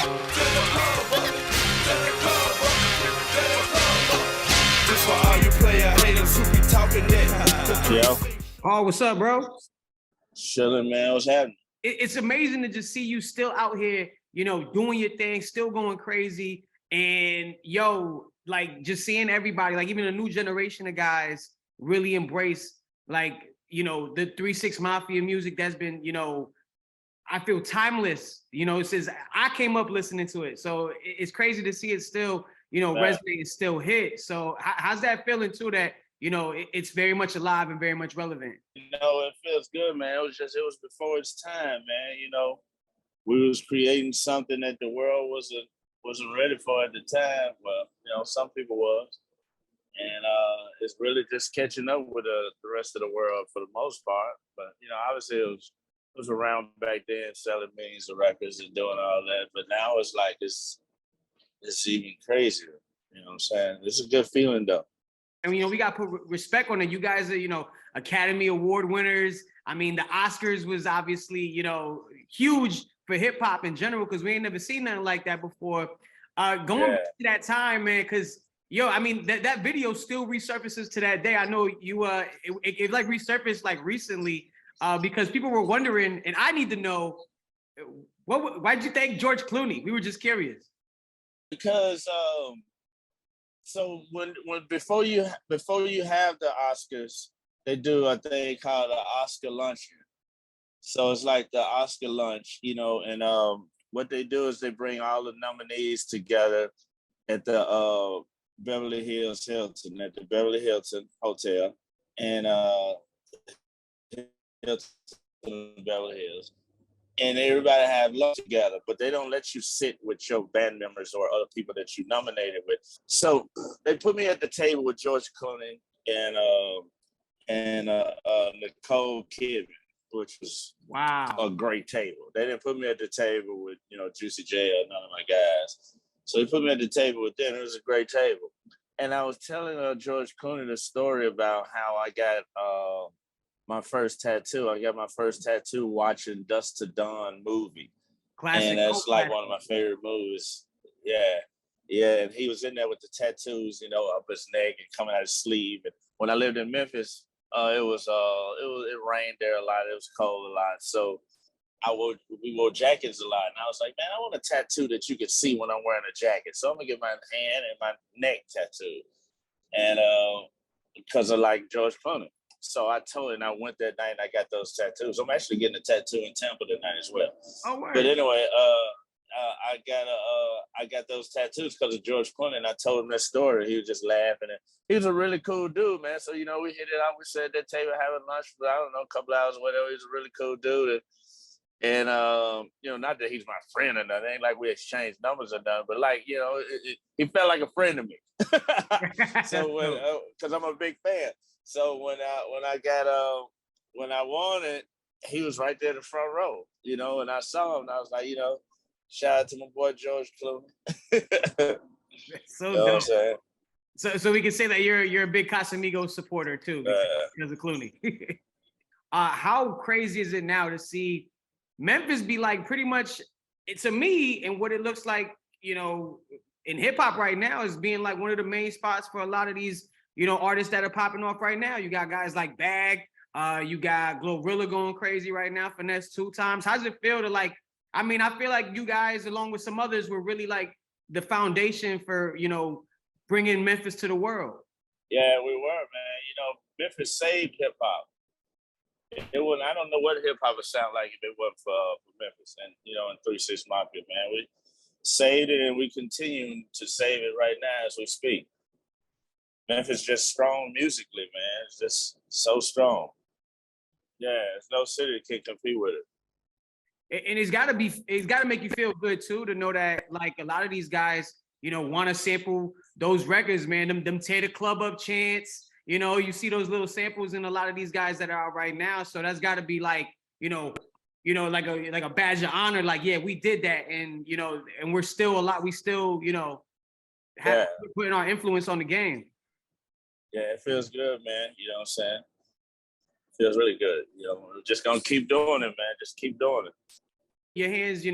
Just for all you player haters who be talking that. Yo, Oh, what's up, bro? chilling, man. What's happening? It's amazing to just see you still out here, doing your thing, still going crazy. And like just seeing everybody, like even a new generation of guys really embrace like, the 3-6 Mafia music that's been, I feel timeless. It says I came up listening to it. So it's crazy to see it still, resonate and still hit. So how's that feeling too that, it's very much alive and very much relevant? It feels good, man. It was before its time, man. We was creating something that the world wasn't ready for at the time. Well, some people was. And it's really just catching up with the rest of the world for the most part. But, obviously it was around back then selling millions of records and doing all that. But now it's like it's even crazier. You know what I'm saying? It's a good feeling though. And we got to put respect on it. You guys are, Academy Award winners. I mean, the Oscars was obviously, huge for hip hop in general because we ain't never seen nothing like that before. Going back to that time, man, because that video still resurfaces to that day. I know you it like resurfaced like recently because people were wondering, and I need to know why'd you thank George Clooney? We were just curious. Because so when before you have the Oscars, they do a thing called the Oscar luncheon. So it's like the Oscar lunch, and what they do is they bring all the nominees together at the Beverly Hills Hilton, at the Beverly Hilton Hotel, and Hilton Beverly Hills. And everybody have lunch together, but they don't let you sit with your band members or other people that you nominated with. So they put me at the table with George Clooney and Nicole Kidman, which was a great table. They didn't put me at the table with Juicy J or none of my guys. So they put me at the table with them. It was a great table. And I was telling George Clooney the story about how I got my first tattoo. I got my first tattoo watching Dusk to Dawn movie. Classic. And that's like one of my favorite movies. Yeah. Yeah. And he was in there with the tattoos, up his neck and coming out his sleeve. And when I lived in Memphis, it rained there a lot. It was cold a lot. So we wore jackets a lot. And I was like, man, I want a tattoo that you can see when I'm wearing a jacket. So I'm gonna get my hand and my neck tattooed. And because I like George Clooney. So I told him I went that night and I got those tattoos. I'm actually getting a tattoo in Tampa tonight as well. Oh, word. But anyway, I got those tattoos because of George Clooney, and I told him that story. He was just laughing, and he was a really cool dude, man. So we hit it out. We sat at that table having lunch for a couple hours, or whatever. He's a really cool dude, and not that he's my friend or nothing. It ain't like we exchanged numbers or nothing, but like he felt like a friend to me. So because I'm a big fan. So when I won it, he was right there in the front row, and I saw him and I was like, shout out to my boy George Clooney. So dope. What I'm saying? So we can say that you're a big Casamigos supporter too because of Clooney. How crazy is it now to see Memphis be like pretty much to me and what it looks like, in hip hop right now is being like one of the main spots for a lot of these artists that are popping off right now. You got guys like Bag, you got Glorilla going crazy right now, Finesse 2 Times. How's it feel to I feel like you guys, along with some others, were really like the foundation for, bringing Memphis to the world. Yeah, we were, man. Memphis saved hip hop. I don't know what hip hop would sound like if it wasn't for Memphis and, in 3-6 Mafia, man. We saved it and we continue to save it right now as we speak. Memphis just strong musically, man. It's just so strong. Yeah, there's no city that can compete with it. And it's gotta make you feel good too to know that like a lot of these guys, want to sample those records, man. Them tear the club up chants. You see those little samples in a lot of these guys that are out right now. So that's gotta be like, like a badge of honor. Like, yeah, we did that, and and we're still we still, putting our influence on the game. Yeah, it feels good, man. You know what I'm saying? It feels really good. We're just gonna keep doing it, man. Just keep doing it. your hands,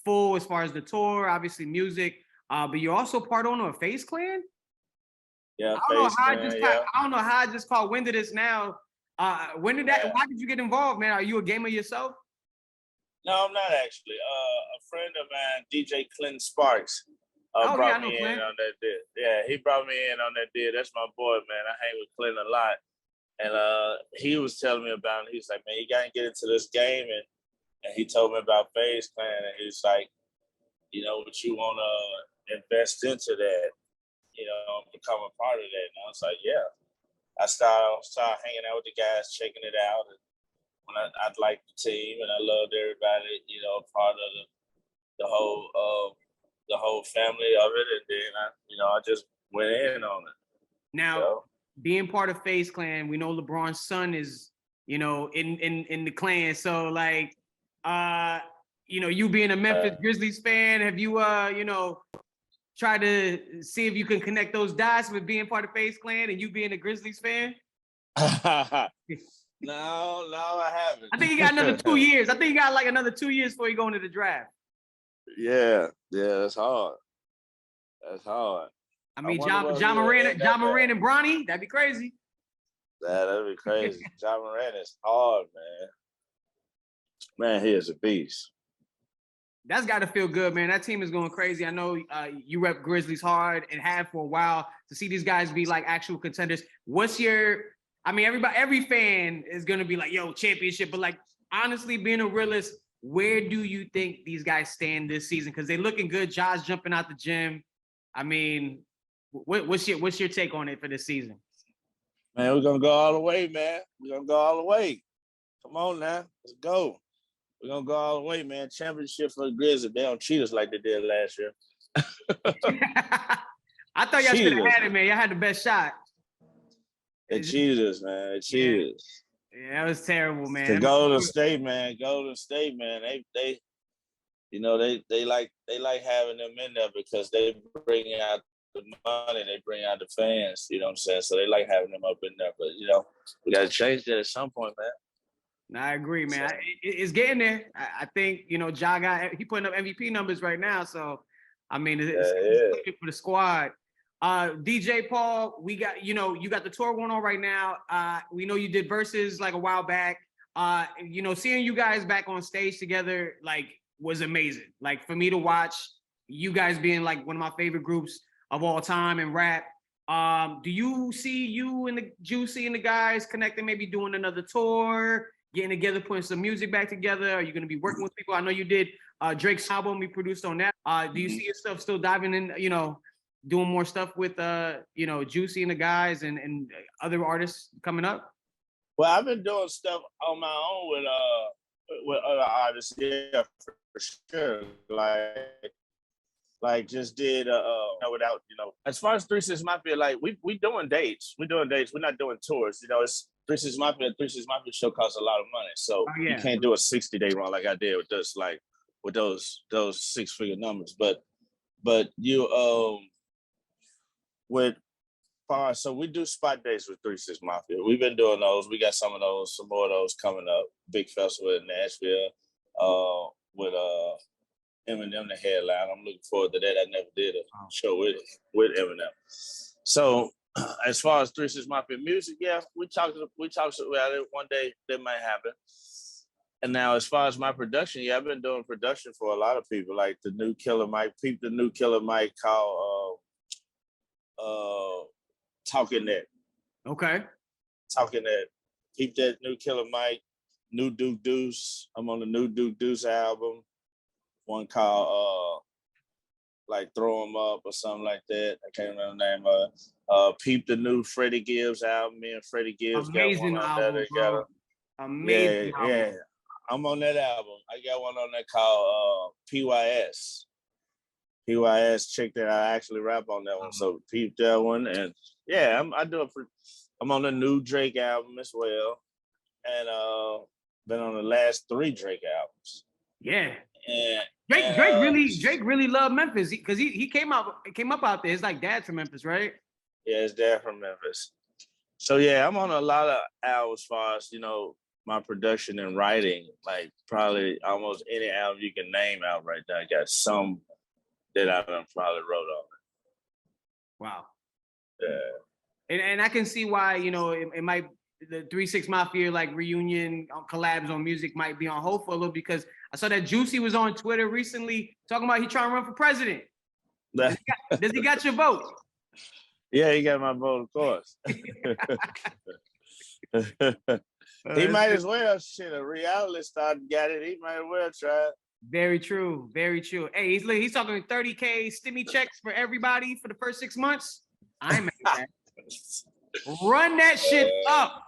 full as far as the tour, obviously music, but you're also part owner of FaZe Clan. Yeah, I don't know how I just caught wind of this now. When did that? Yeah. Why did you get involved, man? Are you a gamer yourself? No, I'm not actually. A friend of mine, DJ Clinton Sparks, brought me in on that deal. Yeah, he brought me in on that deal. That's my boy, man. I hang with Clinton a lot, and he was telling me about it. He's like, man, you gotta get into this game, and he told me about FaZe Clan, and he's like, would you wanna invest into that? Become a part of that. And I was like, yeah. I started hanging out with the guys, checking it out. And when I liked the team and I loved everybody, part of the whole family of it. And then I just went in on it. Now, being part of FaZe Clan, we know LeBron's son is, in the clan. So like, you being a Memphis Grizzlies fan, have you, try to see if you can connect those dots with being part of FaZe Clan and you being a Grizzlies fan? No, I haven't. I think you got another 2 years. I think you got like another 2 years before you go into the draft. Yeah, that's hard. That's hard. I mean, John Moran and Bronny, that'd be crazy. That'd be crazy. John Moran is hard, man. Man, he is a beast. That's got to feel good, man. That team is going crazy. I know you rep Grizzlies hard and have for a while. To see these guys be like actual contenders. Every fan is going to be like, yo, championship. But like, honestly, being a realist, where do you think these guys stand this season? Because they're looking good. Josh jumping out the gym. I mean, what's your take on it for this season? Man, we're going to go all the way, man. We're going to go all the way. Come on now. Let's go. We're going to go all the way, man. Championship for the Grizzlies. They don't cheat us like they did last year. I thought y'all should have had it, man. Y'all had the best shot. They cheated us, man. They cheated us. Yeah, that was terrible, man. To Golden State, man. Golden State, man. They like having them in there because they bring out the money, they bring out the fans, you know what I'm saying? So they like having them up in there. But we gotta change that at some point, man. No, I agree, man. It's getting there. I think, Ja he putting up MVP numbers right now. So, I mean, it's good for the squad. DJ Paul, we got, you got the tour going on right now. We know you did Versus like a while back. Seeing you guys back on stage together, like, was amazing. Like, for me to watch you guys being like one of my favorite groups of all time in rap. Do you see you and the Juicy and the guys connecting, maybe doing another tour? Getting together, putting some music back together? Are you going to be working with people? I know you did Drake's album, we produced on that. Do you see yourself still diving in, doing more stuff with, Juicy and the guys and other artists coming up? Well, I've been doing stuff on my own with other artists, yeah, for sure. Like just did without, as far as 3 6 Mafia, like we doing dates. We're doing dates. We're not doing tours. It's 3 6 Mafia. 3 6 Mafia show costs a lot of money. So you can't do a 60-day run like I did with this, like with those 6-figure numbers. But you so we do spot dates with 3 6 Mafia. We've been doing those. We got some more of those coming up. Big festival in Nashville, with Eminem the headline. I'm looking forward to that. I never did a show with Eminem. So as far as 3 6 Mafia music, yeah, we talked about it. One day that might happen. And now as far as my production, yeah, I've been doing production for a lot of people, like the new Killer Mike. The new Killer Mike called Talking That. Okay. Talking That. Peep that new Killer Mike, new Duke Deuce. I'm on the new Duke Deuce album. One called like Throw 'Em Up or something like that. I can't remember the name of it. Peep the new Freddie Gibbs album. Me and Freddie Gibbs amazing got one on album, there together. Amazing album. Yeah. I'm on that album. I got one on there called PYS. PYS chick that I actually rap on that one. So peep that one. And yeah, I'm on the new Drake album as well. And been on the last 3 Drake albums. Yeah. Drake really loved Memphis because he came up out there. His like dad's from Memphis, right? Yeah, his dad from Memphis. So yeah, I'm on a lot of albums as far as, my production and writing, like probably almost any album you can name out right now, I got some that I done probably wrote on. Wow. Yeah. And I can see why, you know, it might, the 3-6 Mafia like reunion collabs on music might be on hold for a little, because I saw that Juicy was on Twitter recently talking about he trying to run for president. Does he got your vote? Yeah, he got my vote, of course. He might as well. Shit, a reality star got it. He might as well try it. Very true. Very true. Hey, he's talking 30K stimmy checks for everybody for the first 6 months. I'm at that. Run that shit up.